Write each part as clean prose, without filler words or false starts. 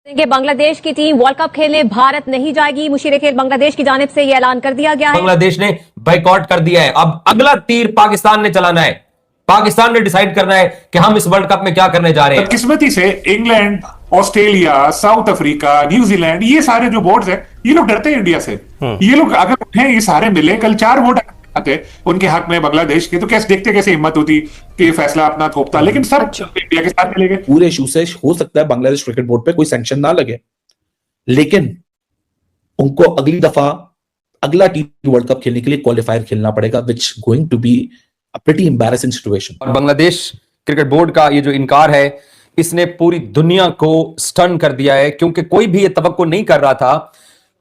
कि बांग्लादेश की team world cup खेलने भारत नहीं जाएगी। मुशीर खेल बांग्लादेश की जानिब से यह ऐलान कर दिया गया है। बांग्लादेश ने बाइकआउट कर दिया है। अब अगला तीर पाकिस्तान ने चलाना है। पाकिस्तान ने डिसाइड करना है कि हम इस वर्ल्ड कप में क्या करने जा रहे हैं। किस्मती से England, Australia, south Africa, New Zealand, ये सारे जो बोर्ड्स हैं, ये लोग डरते हैं इंडिया से। ये लोग अगर उन्हें ये सारे मिले, कल 4 वोट आते उनके हक में बांग्लादेश के, तो कैसे देखते कैसे हिम्मत होती कि ये फैसला अपना थोपता, लेकिन सब इंडिया के साथ चले गए। पूरे इशू से हो सकता है बांग्लादेश क्रिकेट बोर्ड पे कोई सैंक्शन ना लगे, लेकिन उनको अगली दफा अगला टी20 वर्ल्ड कप खेलने के लिए क्वालिफायर खेलना पड़ेगा, which going to be a pretty embarrassing situation. और बांग्लादेश क्रिकेट बोर्ड का ये जो इनकार है, इसने पूरी दुनिया को स्टन कर दिया है, क्योंकि कोई भी ये तवक्को नहीं कर रहा था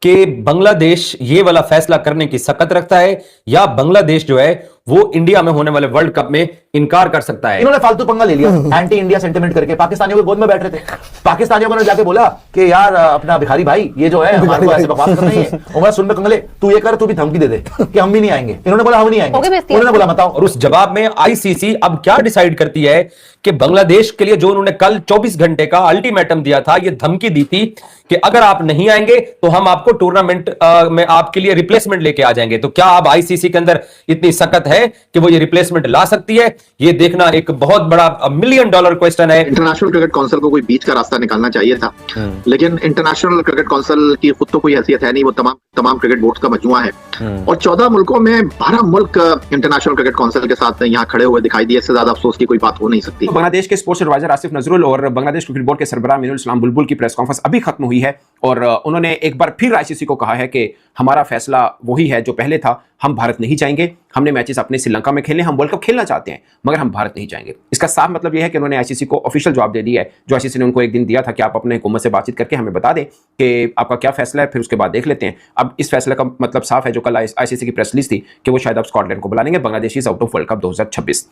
कि बांग्लादेश ये वाला फैसला करने की सकत रखता है या बांग्लादेश जो है वो इंडिया में होने वाले वर्ल्ड कप में इनकार कर सकता है। इन्होंने फालतू पंगा ले लिया एंटी इंडिया सेंटिमेंट करके, पाकिस्तानियों के गोद में बैठ रहे थे। पाकिस्तानियों ने जाके बोला कि यार अपना भिखारी भाई ये जो है हमारे को ऐसे बकवास करना ही है, उमर सुन में कंगले तू ये कर, तू भी धमकी दे दे कि हम भी नहीं आएंगे। इन्होंने बोला हम नहीं आएंगे, उन्होंने बोला बताओ। और उस जवाब में आईसीसी अब क्या डिसाइड करती है कि बांग्लादेश के लिए जो उन्होंने कल 24 घंटे का अल्टीमेटम दिया था, ये धमकी दी थी कि अगर आप नहीं आएंगे तो हम आपको टूर्नामेंट में आपके लिए रिप्लेसमेंट लेके आ जाएंगे, तो क्या अब आईसीसी के अंदर इतनी सकत है कि वो ये रिप्लेसमेंट ला सकती है? ये देखना एक बहुत बड़ा $1 मिलियन क्वेश्चन है। इंटरनेशनल क्रिकेट काउंसिल को कोई बीच का रास्ता निकालना चाहिए था, लेकिन इंटरनेशनल क्रिकेट काउंसिल की खुद तो कोई हैसियत है नहीं, वो तमाम क्रिकेट बोर्ड का मजमुआ है और 14 मुल्कों में 12 मुल्क इंटरनेशनल क्रिकेट काउंसिल के साथ यहाँ खड़े हुए दिखाई दिए। इससे ज्यादा अफसोस की कोई बात हो नहीं सकती। बांग्लादेश के स्पोर्ट्स एडवाइजर आसिफ नजरुल और बांग्लादेश क्रिकेट बोर्ड के सरबराह अमीनुल इस्लाम बुलबुल की प्रेस कॉन्फ्रेंस अभी खत्म हुई है और उन्होंने एक बार फिर आईसीसी को कहा है कि हमारा फैसला वही है जो पहले था, हम भारत नहीं जाएंगे। हमने मैचेस अपने श्रीलंका में खेलने, हम वर्ल्ड कप खेलना चाहते हैं, मगर हम भारत नहीं जाएंगे। इसका साफ मतलब यह है कि उन्होंने आईसीसी को ऑफिशियल जवाब दे दिया है, जो आईसीसी ने उनको एक दिन दिया था कि आप अपने हुकूमत से बातचीत करके हमें बता दें कि आपका क्या फैसला है, फिर उसके बाद देख लेते हैं। अब इस फैसले का मतलब साफ है, जो कल आईसीसी की प्रेस रिलीज थी कि वो शायद अब स्कॉटलैंड को बुला लेंगे, Bangladesh is out of world cup 2026।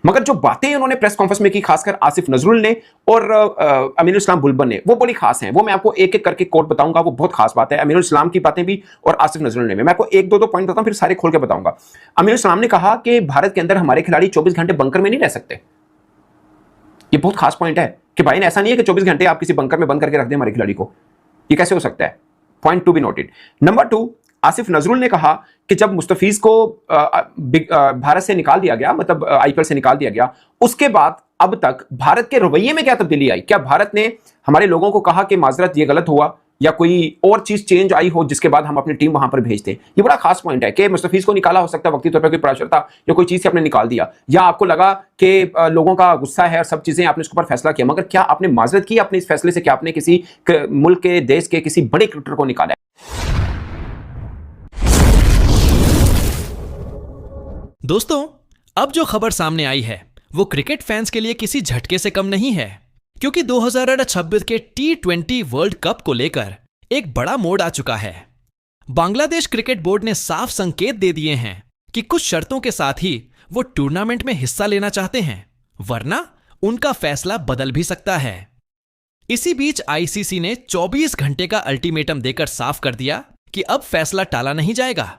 मगर जो बातें उन्होंने प्रेस कॉन्फ्रेंस में की, खासकर आसिफ नजरुल ने और अमीनुल इस्लाम बुलबुल ने, वो बड़ी खास हैं। वो मैं आपको एक एक करके कोट बताऊंगा, वो बहुत खास बात है। अमीनुल इस्लाम की बातें भी और आसिफ नजरुल ने भी, मैं आपको एक दो पॉइंट बताऊं, फिर सारे खोल के बताऊंगा। अमीनुल इस्लाम ने कहा कि भारत के अंदर हमारे खिलाड़ी 24 घंटे बंकर में नहीं रह सकते। ये बहुत खास पॉइंट है कि भाई ऐसा नहीं है कि 24 घंटे आप किसी बंकर में बंद करके रख दें हमारे खिलाड़ी को, ये कैसे हो सकता है? Point to be noted. Number 2, Asif Nazrul ने कहा कि जब मुस्तफीज को भारत से निकाल दिया गया, मतलब आईपीएल से निकाल दिया गया, उसके बाद अब तक भारत के रवैये में क्या तब्दीली आई? क्या भारत ने हमारे लोगों को कहा कि माजरत ये गलत हुआ, या कोई और चीज चेंज आई हो जिसके बाद हम अपनी टीम वहां पर भेजते? ये बड़ा खास पॉइंट है कि मुस्तफीज को निकाला हो सकता है वक्ती तौर पर, कोई प्रेशर था या कोई चीज से आपने निकाल दिया, या आपको लगा कि लोगों का गुस्सा है और सब चीजें, आपने उसके ऊपर फैसला किया, मगर क्या आपने माजरत की अपने इस फैसले से? क्या आपने किसी मुल्क के, देश के किसी बड़े क्रिकेटर को निकाला? दोस्तों, अब जो खबर सामने आई है वो क्रिकेट फैंस के लिए किसी झटके से कम नहीं है, क्योंकि 2026 के T20 वर्ल्ड कप को लेकर एक बड़ा मोड़ आ चुका है। बांग्लादेश क्रिकेट बोर्ड ने साफ संकेत दे दिए हैं कि कुछ शर्तों के साथ ही वो टूर्नामेंट में हिस्सा लेना चाहते हैं, वरना उनका फैसला बदल भी सकता है। इसी बीच आईसीसी ने 24 घंटे का अल्टीमेटम देकर साफ कर दिया कि अब फैसला टाला नहीं जाएगा।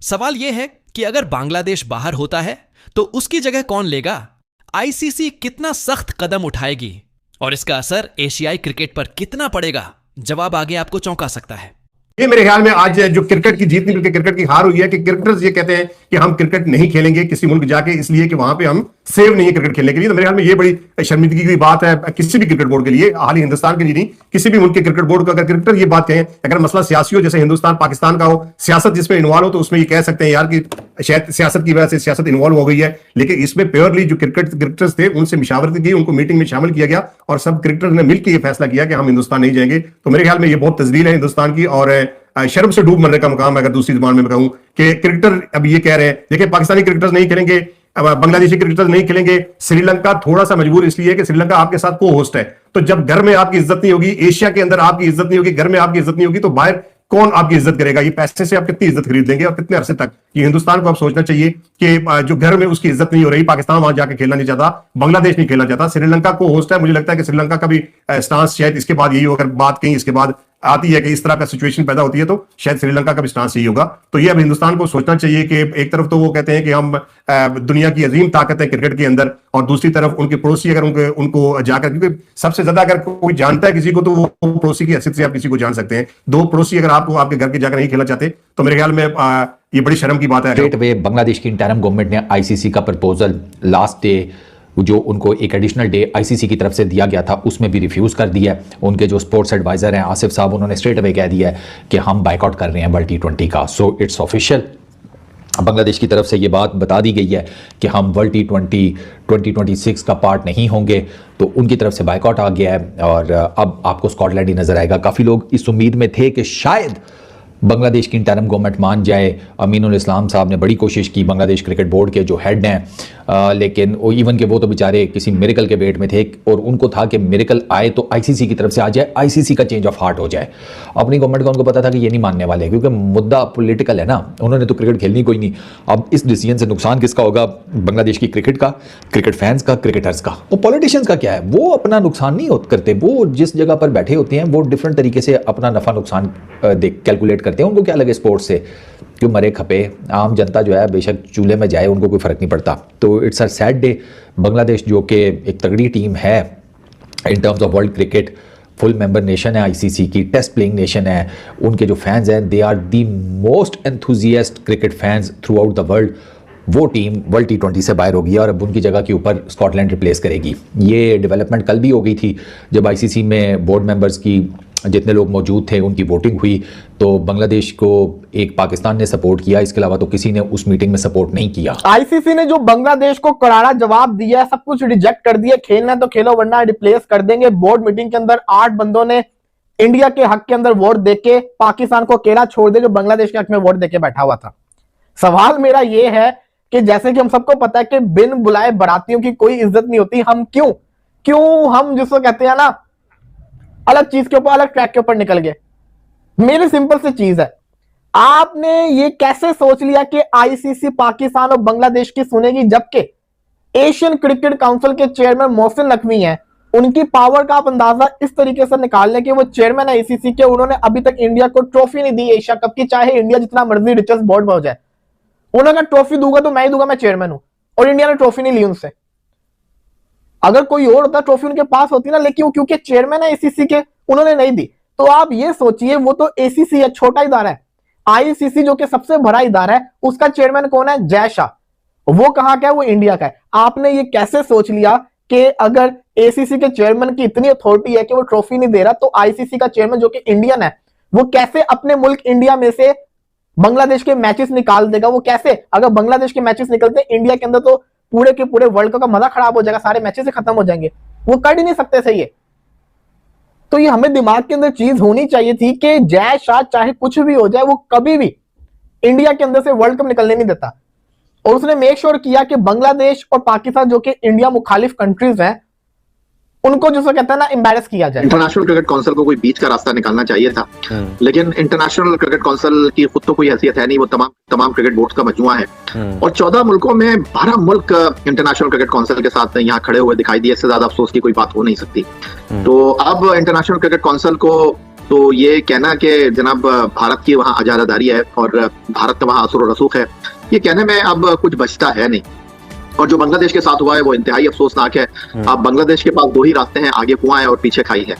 सवाल यह है कि अगर बांग्लादेश बाहर होता है तो उसकी जगह कौन लेगा? आईसीसी कितना सख्त कदम उठाएगी और इसका असर एशियाई क्रिकेट पर कितना पड़ेगा? जवाब आगे आपको चौंका सकता है। ये मेरे ख्याल में आज जो क्रिकेट की जीत नहीं बल्कि क्रिकेट की हार हुई है कि क्रिकेटर्स ये कहते हैं कि हम क्रिकेट नहीं खेलेंगे किसी मुल्क जाके, इसलिए कि वहां पे हम सेव नहीं है क्रिकेट खेलने के लिए। तो मेरे ख्याल में ये बड़ी शर्मिंदगी की बात है किसी भी क्रिकेट बोर्ड के लिए, हाल ही हिंदुस्तान के लिए नहीं, किसी भी मुल्क के क्रिकेट बोर्ड को अगर क्रिकेटर ये बात कहें, अगर मसला सियासी हो जैसे हिंदुस्तान पाकिस्तान का हो, सियासत जिसमें इन्वॉल्व हो, तो उसमें ये कह सकते हैं यार कि शायद सियासत की वजह से सियासत इन्वॉल्व हो गई है। लेकिन इसमें प्योरली जो क्रिकेटर्स थे उनसे मुशावरत की, उनको मीटिंग में शामिल किया गया और सब क्रिकेटर्स ने मिलकर ये फैसला किया कि हम हिंदुस्तान नहीं जाएंगे। तो मेरे ख्याल में ये बहुत तजलील है हिंदुस्तान की और शर्म से डूब मरने का मुकाम है। अगर दूसरी जुबान में मैं कहूं कि क्रिकेटर अब ये कह रहे हैं, देखिए पाकिस्तानी क्रिकेटर्स नहीं खेलेंगे, बांग्लादेशी क्रिकेटर्स नहीं खेलेंगे, श्रीलंका थोड़ा सा मजबूर इसलिए कि श्रीलंका आपके साथ को होस्ट है। तो जब घर में आपकी इज्जत नहीं होगी, एशिया के अंदर आपकी इज्जत नहीं होगी, घर में आपकी इज्जत नहीं होगी, तो बाहर कौन आपकी इज्जत करेगा? ये पैसे से आप कितनी इज्जत खरीद लेंगे और कितने अरसे तक? ये हिंदुस्तान को आप सोचना चाहिए कि जो घर में उसकी इज्जत नहीं हो रही, पाकिस्तान वहां जाके खेलना नहीं चाहता, बांग्लादेश नहीं खेलना चाहता, श्रीलंका को होस्ट है। मुझे लगता है कि श्रीलंका का भी स्टांस शायद इसके बाद यही हो, अगर बात कहीं इसके बाद आती है कि इस तरह का सिचुएशन पैदा होती है, तो शायद श्रीलंका का भी स्टांस यही होगा। तो ये अब हिंदुस्तान को सोचना चाहिए कि एक तरफ तो वो कहते हैं कि हम दुनिया की अजीम ताकत है क्रिकेट के अंदर, और दूसरी तरफ उनके पड़ोसी अगर उनको जाकर, क्योंकि सबसे ज्यादा अगर कोई जानता है किसी को तो वो पड़ोसी की हैसियत से आप किसी को जान सकते हैं। दो पड़ोसी अगर आपको आपके घर के जाकर नहीं खेलना चाहते तो मेरे ख्याल में ये बड़ी शर्म की बात है। स्ट्रेट वे बांग्लादेश की इंटरिम गवर्नमेंट ने आईसीसी का प्रपोजल लास्ट डे जो उनको एक एडिशनल डे आईसीसी की तरफ से दिया गया था उसमें भी रिफ्यूज कर दिया है। उनके जो स्पोर्ट्स एडवाइजर हैं आसिफ साहब, उन्होंने स्ट्रेट अवे कह दिया है कि हम बाइकआउट कर रहे हैं वर्ल्ड T20 का। सो इट्स ऑफिशियल, बांग्लादेश की तरफ से ये बात बता दी गई है कि हम वर्ल्ड T20 2026 का पार्ट नहीं होंगे, तो उनकी तरफ से बाइकआउट आ गया है। और अब आपको स्कॉटलैंड ही नजर आएगा। काफ़ी लोग इस उम्मीद में थे कि शायद बांग्लादेश की इंटरिम गवर्नमेंट मान जाए। अमीनुल इस्लाम साहब ने बड़ी कोशिश की, बांग्लादेश क्रिकेट बोर्ड के जो हेड हैं, लेकिन इवन के वो तो बेचारे किसी मिरेकल के वेट में थे और उनको था कि मिरेकल आए तो आईसीसी की तरफ से आ जाए, आईसीसी का चेंज ऑफ हार्ट हो जाए। अपनी गवर्नमेंट का उनको पता था कि ये नहीं मानने वाले, क्योंकि मुद्दा पॉलिटिकल है ना, उन्होंने तो क्रिकेट खेलनी कोई नहीं। अब इस डिसीजन से नुकसान किसका होगा? बांग्लादेश की क्रिकेट का, क्रिकेट फैंस का, क्रिकेटर्स का। और पॉलिटिशियंस का क्या है, वो अपना नुकसान नहीं करते, वो जिस जगह पर बैठे होते हैं वो डिफरेंट तरीके से अपना नफा नुकसान कैलकुलेट करते हैं। उनको क्या लगे स्पोर्ट्स से, क्यों मरे खपे, आम जनता जो है बेशक चूल्हे में जाए, उनको कोई फर्क नहीं पड़ता। तो it's a sad day. Bangladesh जो कि एक तगड़ी टीम है in terms of world cricket, full member nation है आईसीसी की, टेस्ट प्लेइंग नेशन है, उनके जो फैंस हैं they are the most enthusiast cricket fans throughout the world. वो टीम वर्ल्ड T20 से बाहर होगी और अब उनकी जगह के ऊपर स्कॉटलैंड रिप्लेस करेगी। ये डेवलपमेंट कल भी हो गई थी जब आईसीसी में बोर्ड मेंबर्स की जितने लोग मौजूद थे उनकी वोटिंग हुई, तो बांग्लादेश को एक पाकिस्तान ने सपोर्ट किया, इसके अलावा तो किसी ने उस मीटिंग में सपोर्ट नहीं किया। आईसीसी ने जो बांग्लादेश को करारा जवाब दिया, सब कुछ रिजेक्ट कर दिया, खेलना है तो खेलो वरना रिप्लेस कर देंगे। बोर्ड मीटिंग के अंदर 8 बंदों ने इंडिया के हक के अंदर वोट देके पाकिस्तान को अकेला छोड़ दे जो बांग्लादेश के हक में वोट देके बैठा हुआ था। सवाल मेरा यह है कि जैसे कि हम सबको पता है कि बिन बुलाए बारातियों की कोई इज्जत नहीं होती। हम क्यों हम जिसको कहते हैं ना अलग चीज के ऊपर, अलग ट्रैक के ऊपर निकल गए। मेरी सिंपल सी चीज है, आपने ये कैसे सोच लिया कि आईसीसी पाकिस्तान और बांग्लादेश की सुनेगी, जबकि एशियन क्रिकेट काउंसिल के चेयरमैन मोहसिन नकवी हैं, उनकी पावर का आप अंदाजा इस तरीके से निकाल लें कि वो चेयरमैन है आईसीसी के, उन्होंने अभी तक इंडिया को ट्रॉफी नहीं दी एशिया कप की, चाहे इंडिया जितना मर्जी रिचेस्ट बोर्ड में हो जाए। उन्होंने ट्रॉफी दूंगा तो मैं ही दूंगा, मैं चेयरमैन हूं, और इंडिया ने ट्रॉफी नहीं ली उनसे। अगर कोई और होता ट्रॉफी उनके पास होती ना, लेकिन क्योंकि चेयरमैन है एसीसी के, उन्होंने नहीं दी। तो आप ये सोचिए, वो तो एसीसी है, छोटा इदारा है। आईसीसी जो कि सबसे बड़ा इदारा है, उसका चेयरमैन कौन है? जय शाह। वो कहां का है? वो इंडिया का है। आपने ये कैसे सोच लिया कि अगर एसीसी के चेयरमैन की इतनी अथॉरिटी है कि वो ट्रॉफी नहीं दे रहा, तो आईसीसी का चेयरमैन जो कि इंडियन है, वो कैसे अपने मुल्क इंडिया में से बांग्लादेश के मैचेस निकाल देगा? वो कैसे? अगर बांग्लादेश के मैचेस निकलते इंडिया के अंदर तो पूरे के पूरे वर्ल्ड कप का मजा खराब हो जाएगा, सारे मैचेस से खत्म हो जाएंगे। वो कर ही नहीं सकते सही है। तो ये हमें दिमाग के अंदर चीज होनी चाहिए थी कि जय शाह चाहे कुछ भी हो जाए, वो कभी भी इंडिया के अंदर से वर्ल्ड कप निकलने नहीं देता। और उसने मेक श्योर किया कि बांग्लादेश और पाकिस्तान जो कि इंडिया मुखालिफ कंट्रीज हैं, उनको जो कहता है ना एम्बैरस किया जाए। इंटरनेशनल क्रिकेट काउंसिल को कोई बीच का रास्ता निकालना चाहिए था, लेकिन इंटरनेशनल क्रिकेट काउंसिल की खुद तो कोई हैसियत है नहीं, वो तमाम क्रिकेट बोर्ड का मजमुआ है। और 14 मुल्कों में 12 मुल्क इंटरनेशनल क्रिकेट काउंसिल के साथ यहाँ खड़े हुए दिखाई दिए। इससे ज्यादा अफसोस की कोई बात हो नहीं सकती। तो अब इंटरनेशनल क्रिकेट काउंसिल को तो ये कहना कि जनाब भारत की वहाँ इजारादारी है और भारत वहाँ असर रसूख है, ये कहने में अब कुछ बचता है नहीं। और जो बांग्लादेश के साथ हुआ है वो इंतहाई अफसोसनाक है। अब बांग्लादेश के पास 2 ही रास्ते हैं, आगे कुआं है और पीछे खाई है।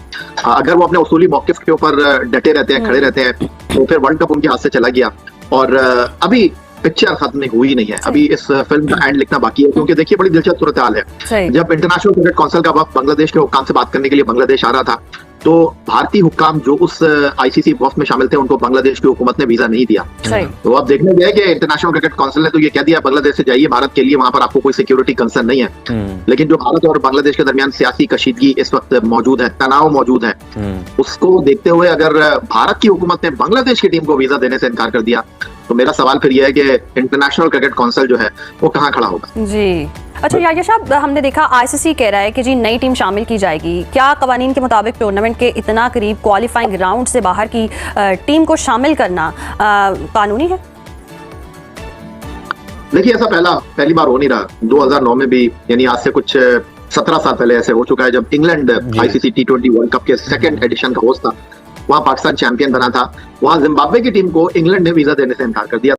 अगर वो अपने उसूली मौकिफ के ऊपर डटे रहते हैं, खड़े रहते हैं, तो फिर वर्ल्ड कप उनके हाथ से चला गया। और अभी पिक्चर खत्म हुई नहीं है, अभी इस फिल्म का एंड लिखना बाकी है। क्योंकि देखिए बड़ी दिलचस्प सूरत हाल है, जब इंटरनेशनल क्रिकेट काउंसिल का वक्त बांग्लादेश के हुक्काम से बात करने के लिए बांग्लादेश आ रहा था, तो भारतीय हुक्काम जो उस आईसीसी वक्त में शामिल थे, उनको बांग्लादेश की हुकूमत ने वीजा नहीं दिया। तो अब देखने गया कि इंटरनेशनल क्रिकेट काउंसिल ने तो ये कह दिया बांग्लादेश से जाइए भारत के लिए, वहां पर आपको कोई सिक्योरिटी कंसर्न नहीं है। लेकिन जो भारत और बांग्लादेश के दरमियान सियासी कशीदगी इस वक्त मौजूद है, तनाव मौजूद है, उसको देखते हुए अगर भारत की हुकूमत ने बांग्लादेश की टीम को वीजा देने से इनकार कर दिया, तो मेरा सवाल फिर यह है कि इंटरनेशनल क्रिकेट काउंसिल जो है वो कहाँ खड़ा होगा। जी अच्छा यार साहब, हमने देखा आईसीसी कह रहा है कि जी नई टीम शामिल की जाएगी। क्या कवानीन के मुताबिक टूर्नामेंट के इतना करीब क्वालिफाइंग राउंड से बाहर की टीम को शामिल करना कानूनी है? देखिए ऐसा पहली बार हो नहीं रहा। 2009 में भी, यानी आज से कुछ 17 साल पहले ऐसे हो चुका है, जब England ICC T20 world cup के 2nd एडिशन का होस्ट था। वहां पाकिस्तान चैंपियन बना था, वहां जिम्बाब्वे की टीम को इंग्लैंड ने वीजा देने से इनकार कर दिया।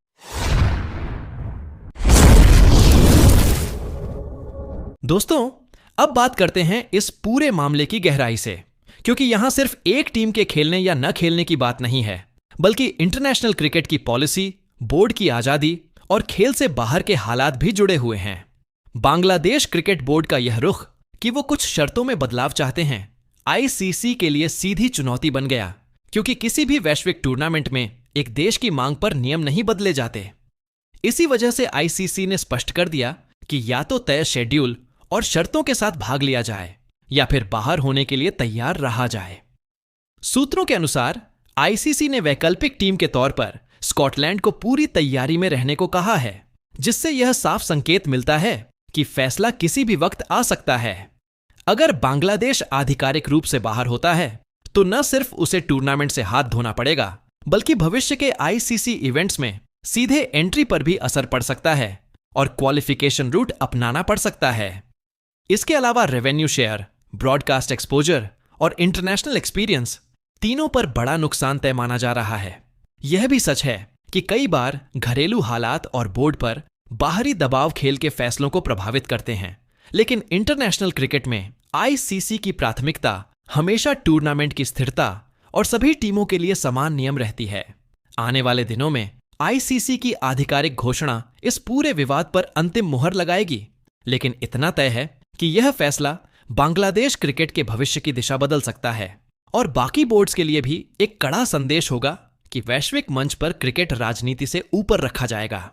दोस्तों, अब बात करते हैं इस पूरे मामले की गहराई से, क्योंकि यहां सिर्फ एक टीम के खेलने या न खेलने की बात नहीं है, बल्कि इंटरनेशनल क्रिकेट की पॉलिसी, बोर्ड की आजादी और खेल से बाहर के हालात भी जुड़े हुए हैं। बांग्लादेश क्रिकेट बोर्ड का यह रुख कि वो कुछ शर्तों में बदलाव चाहते हैं, आईसीसी के लिए सीधी चुनौती बन गया, क्योंकि किसी भी वैश्विक टूर्नामेंट में एक देश की मांग पर नियम नहीं बदले जाते। इसी वजह से आईसीसी ने स्पष्ट कर दिया कि या तो तय शेड्यूल और शर्तों के साथ भाग लिया जाए या फिर बाहर होने के लिए तैयार रहा जाए। सूत्रों के अनुसार आईसीसी ने वैकल्पिक टीम के तौर पर स्कॉटलैंड को पूरी तैयारी में रहने को कहा है, जिससे यह साफ संकेत मिलता है कि फैसला किसी भी वक्त आ सकता है। अगर बांग्लादेश आधिकारिक रूप से बाहर होता है तो न सिर्फ उसे टूर्नामेंट से हाथ धोना पड़ेगा, बल्कि भविष्य के आईसीसी इवेंट्स में सीधे एंट्री पर भी असर पड़ सकता है और क्वालिफिकेशन रूट अपनाना पड़ सकता है। इसके अलावा रेवेन्यू शेयर, ब्रॉडकास्ट एक्सपोजर और इंटरनेशनल एक्सपीरियंस तीनों पर बड़ा नुकसान तय माना जा रहा है। यह भी सच है कि कई बार घरेलू हालात और बोर्ड पर बाहरी दबाव खेल के फैसलों को प्रभावित करते हैं, लेकिन इंटरनेशनल क्रिकेट में आईसीसी की प्राथमिकता हमेशा टूर्नामेंट की स्थिरता और सभी टीमों के लिए समान नियम रहती है। आने वाले दिनों में आईसीसी की आधिकारिक घोषणा इस पूरे विवाद पर अंतिम मुहर लगाएगी, लेकिन इतना तय है कि यह फैसला बांग्लादेश क्रिकेट के भविष्य की दिशा बदल सकता है और बाकी बोर्ड्स के लिए भी एक कड़ा संदेश होगा कि वैश्विक मंच पर क्रिकेट राजनीति से ऊपर रखा जाएगा।